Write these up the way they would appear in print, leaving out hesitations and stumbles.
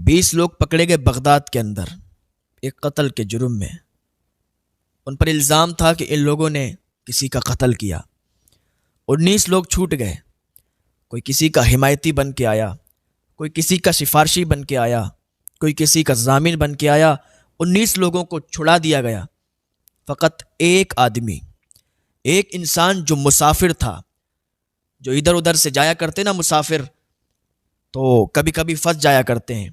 20 لوگ پکڑے گئے بغداد کے اندر ایک قتل کے جرم میں۔ ان پر الزام تھا کہ ان لوگوں نے کسی کا قتل کیا۔ 19 لوگ چھوٹ گئے، کوئی کسی کا حمایتی بن کے آیا، کوئی کسی کا سفارشی بن کے آیا، کوئی کسی کا ضامن بن کے آیا۔ 19 لوگوں کو چھڑا دیا گیا۔ فقط ایک آدمی، ایک انسان جو مسافر تھا، جو ادھر ادھر سے جایا کرتے نا مسافر، تو کبھی کبھی پھنس جایا کرتے ہیں،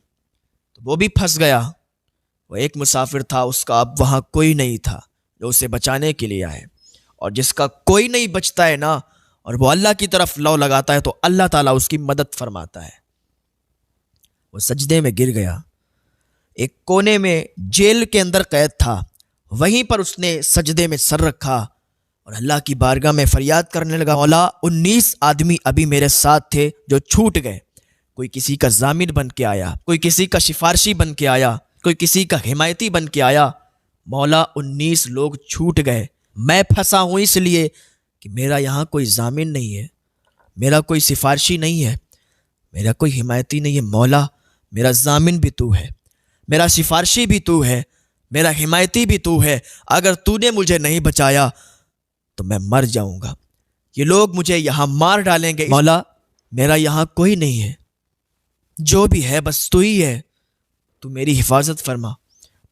تو وہ بھی پھنس گیا۔ وہ ایک مسافر تھا، اس کا اب وہاں کوئی نہیں تھا جو اسے بچانے کے لیے آئے، اور جس کا کوئی نہیں بچتا ہے نا، اور وہ اللہ کی طرف لو لگاتا ہے تو اللہ تعالیٰ اس کی مدد فرماتا ہے۔ وہ سجدے میں گر گیا۔ ایک کونے میں جیل کے اندر قید تھا، وہیں پر اس نے سجدے میں سر رکھا اور اللہ کی بارگاہ میں فریاد کرنے لگا، مولا 19 آدمی ابھی میرے ساتھ تھے جو چھوٹ گئے، کوئی کسی کا ضامن بن کے آیا، کوئی کسی کا سفارشی بن کے آیا، کوئی کسی کا حمایتی بن کے آیا، مولا 19 لوگ چھوٹ گئے، میں پھنسا ہوں اس لیے کہ میرا یہاں کوئی ضامن نہیں ہے، میرا کوئی سفارشی نہیں ہے، میرا کوئی حمایتی نہیں ہے، مولا میرا ضامن بھی تو ہے، میرا سفارشی بھی تو ہے، میرا حمایتی بھی تو ہے، اگر تو نے مجھے نہیں بچایا تو میں مر جاؤں گا، یہ لوگ مجھے یہاں مار ڈالیں گے، مولا میرا یہاں کوئی نہیں ہے، جو بھی ہے بس تو ہی ہے، تو میری حفاظت فرما،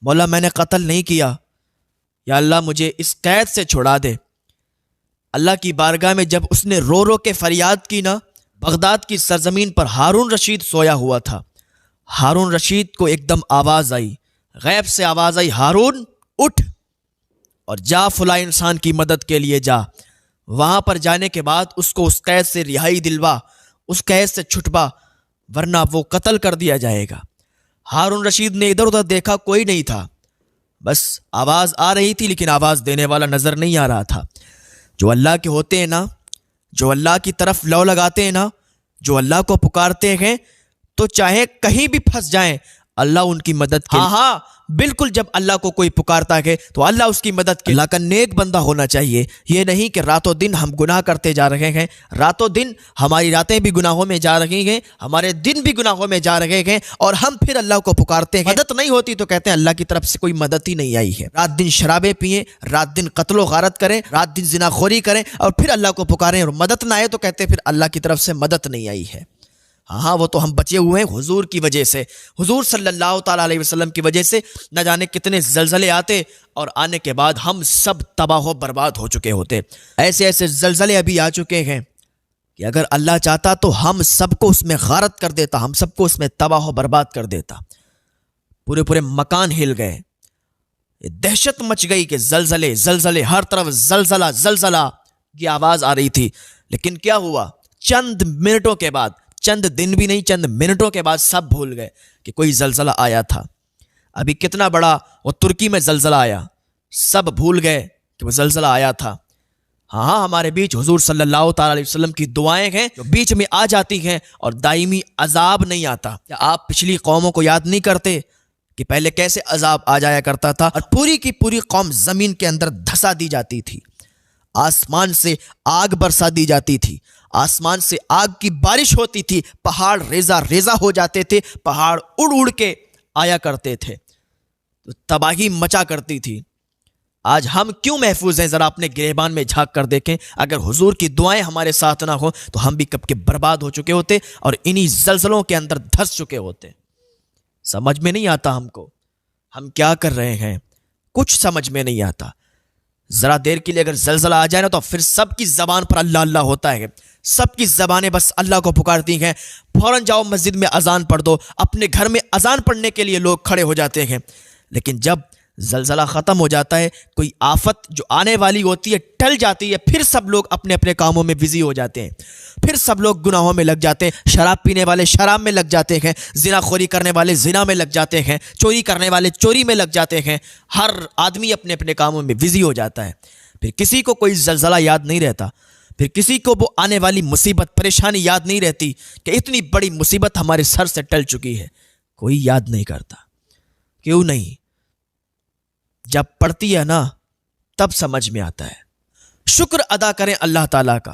مولا میں نے قتل نہیں کیا، یا اللہ مجھے اس قید سے چھڑا دے۔ اللہ کی بارگاہ میں جب اس نے رو رو کے فریاد کی نا، بغداد کی سرزمین پر ہارون رشید سویا ہوا تھا۔ ہارون رشید کو ایک دم آواز آئی، غیب سے آواز آئی، ہارون اٹھ اور جا فلاں انسان کی مدد کے لیے جا۔ وہاں پر جانے کے بعد اس کو اس قید سے رہائی دلوا، اس قید سے چھٹوا، ورنہ وہ قتل کر دیا جائے گا۔ ہارون رشید نے ادھر ادھر دیکھا، کوئی نہیں تھا، بس آواز آ رہی تھی لیکن آواز دینے والا نظر نہیں آ رہا تھا۔ جو اللہ کے ہوتے ہیں نا، جو اللہ کی طرف لو لگاتے ہیں نا، جو اللہ کو پکارتے ہیں، تو چاہے کہیں بھی پھنس جائیں اللہ ان کی مدد کے ہاں بالکل، جب اللہ کو کوئی پکارتا ہے تو اللہ اس کی مدد کے۔ اللہ کا نیک بندہ ہونا چاہیے، یہ نہیں کہ راتوں دن ہم گناہ کرتے جا رہے ہیں، راتوں دن ہماری راتیں بھی گناہوں میں جا رہی ہیں، ہمارے دن بھی گناہوں میں جا رہے ہیں، اور ہم پھر اللہ کو پکارتے ہیں، مدد نہیں ہوتی تو کہتے ہیں اللہ کی طرف سے کوئی مدد ہی نہیں آئی ہے۔ رات دن شرابیں پئیں، رات دن قتل و غارت کریں، رات دن زنا خوری کریں، اور پھر اللہ کو پکاریں اور مدد نہ آئے تو کہتے ہیں پھر اللہ کی طرف سے مدد نہیں آئی ہے۔ ہاں وہ تو ہم بچے ہوئے ہیں حضور کی وجہ سے، حضور صلی اللہ تعالیٰ علیہ وسلم کی وجہ سے نہ جانے کتنے زلزلے آتے، اور آنے کے بعد ہم سب تباہ و برباد ہو چکے ہوتے۔ ایسے ایسے زلزلے ابھی آ چکے ہیں کہ اگر اللہ چاہتا تو ہم سب کو اس میں غارت کر دیتا، ہم سب کو اس میں تباہ و برباد کر دیتا۔ پورے پورے مکان ہل گئے، دہشت مچ گئی کہ زلزلے زلزلے، ہر طرف زلزلہ زلزلہ کی آواز آ رہی تھی۔ لیکن کیا ہوا؟ چند منٹوں کے بعد، چند دن بھی نہیں، چند منٹوں کے بعد سب بھول گئے کہ کوئی زلزلہ آیا تھا۔ ابھی کتنا بڑا وہ ترکی میں زلزلہ آیا، سب بھول گئے کہ وہ زلزلہ آیا تھا۔ ہاں ہمارے بیچ حضور صلی اللہ تعالیٰ علیہ وسلم کی دعائیں ہیں جو بیچ میں آ جاتی ہیں اور دائمی عذاب نہیں آتا۔ کیا آپ پچھلی قوموں کو یاد نہیں کرتے کہ پہلے کیسے عذاب آ جایا کرتا تھا اور پوری کی پوری قوم زمین کے اندر دھسا دی جاتی تھی، آسمان سے آگ برسا دی جاتی تھی، آسمان سے آگ کی بارش ہوتی تھی، پہاڑ ریزہ ریزہ ہو جاتے تھے، پہاڑ اڑ اڑ کے آیا کرتے تھے، تو تباہی مچا کرتی تھی۔ آج ہم کیوں محفوظ ہیں؟ ذرا اپنے گریبان میں جھانک کر دیکھیں، اگر حضور کی دعائیں ہمارے ساتھ نہ ہوں تو ہم بھی کب کے برباد ہو چکے ہوتے اور انہی زلزلوں کے اندر دھس چکے ہوتے۔ سمجھ میں نہیں آتا ہم کو، ہم کیا کر رہے ہیں، کچھ سمجھ میں نہیں آتا۔ ذرا دیر کے لیے اگر زلزلہ آ جائے نا تو پھر سب کی زبان پر اللہ اللہ ہوتا ہے، سب کی زبانیں بس اللہ کو پکارتی ہیں۔ فوراً جاؤ مسجد میں اذان پڑھ دو، اپنے گھر میں اذان پڑھنے کے لیے لوگ کھڑے ہو جاتے ہیں۔ لیکن جب زلزلہ ختم ہو جاتا ہے، کوئی آفت جو آنے والی ہوتی ہے ٹل جاتی ہے، پھر سب لوگ اپنے اپنے کاموں میں بزی ہو جاتے ہیں، پھر سب لوگ گناہوں میں لگ جاتے ہیں، شراب پینے والے شراب میں لگ جاتے ہیں، زنا خوری کرنے والے زنا میں لگ جاتے ہیں، چوری کرنے والے چوری میں لگ جاتے ہیں، ہر آدمی اپنے اپنے کاموں میں بزی ہو جاتا ہے۔ پھر کسی کو کوئی زلزلہ یاد نہیں رہتا، پھر کسی کو وہ آنے والی مصیبت پریشانی یاد نہیں رہتی کہ اتنی بڑی مصیبت ہمارے سر سے ٹل چکی ہے، کوئی یاد نہیں کرتا۔ کیوں نہیں؟ جب پڑھتی ہے نا تب سمجھ میں آتا ہے۔ شکر ادا کریں اللہ تعالیٰ کا،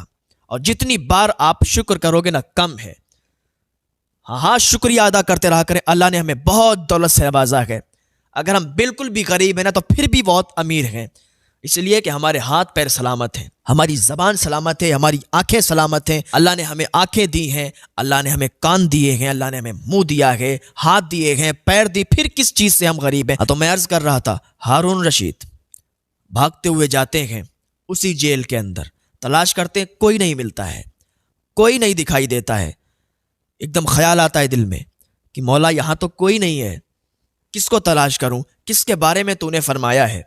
اور جتنی بار آپ شکر کرو گے نا کم ہے۔ ہاں شکریہ ادا کرتے رہا کریں، اللہ نے ہمیں بہت دولت سے نوازا ہے۔ اگر ہم بالکل بھی غریب ہیں نا تو پھر بھی بہت امیر ہیں، اس لیے کہ ہمارے ہاتھ پیر سلامت ہیں، ہماری زبان سلامت ہے، ہماری آنکھیں سلامت ہیں۔ اللہ نے ہمیں آنکھیں دی ہیں، اللہ نے ہمیں کان دیے ہیں، اللہ نے ہمیں منہ دیا ہے، ہاتھ دیے ہیں، پیر دی، پھر کس چیز سے ہم غریب ہیں؟ تو میں عرض کر رہا تھا، ہارون رشید بھاگتے ہوئے جاتے ہیں اسی جیل کے اندر، تلاش کرتے ہیں، کوئی نہیں ملتا ہے، کوئی نہیں دکھائی دیتا ہے۔ ایک دم خیال آتا ہے دل میں کہ مولا یہاں تو کوئی نہیں ہے، کس کو تلاش کروں، کس کے بارے میں تو نے فرمایا ہے؟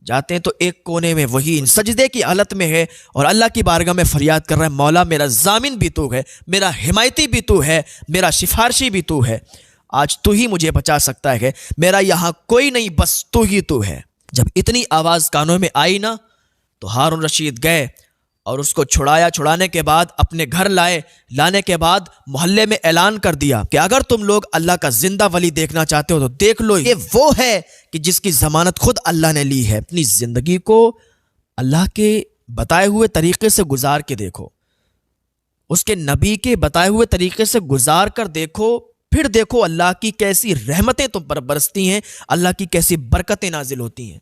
جاتے ہیں تو ایک کونے میں وہی سجدے کی حالت میں ہے اور اللہ کی بارگاہ میں فریاد کر رہا ہے، مولا میرا ضامن بھی تو ہے، میرا حمایتی بھی تو ہے، میرا سفارشی بھی تو ہے، آج تو ہی مجھے بچا سکتا ہے، میرا یہاں کوئی نہیں، بس تو ہی تو ہے۔ جب اتنی آواز کانوں میں آئی نا تو ہارون رشید گئے اور اس کو چھڑایا، چھڑانے کے بعد اپنے گھر لائے، لانے کے بعد محلے میں اعلان کر دیا کہ اگر تم لوگ اللہ کا زندہ ولی دیکھنا چاہتے ہو تو دیکھ لو، یہ وہ ہے کہ جس کی ضمانت خود اللہ نے لی ہے۔ اپنی زندگی کو اللہ کے بتائے ہوئے طریقے سے گزار کے دیکھو، اس کے نبی کے بتائے ہوئے طریقے سے گزار کر دیکھو، پھر دیکھو اللہ کی کیسی رحمتیں تم پر برستی ہیں، اللہ کی کیسی برکتیں نازل ہوتی ہیں۔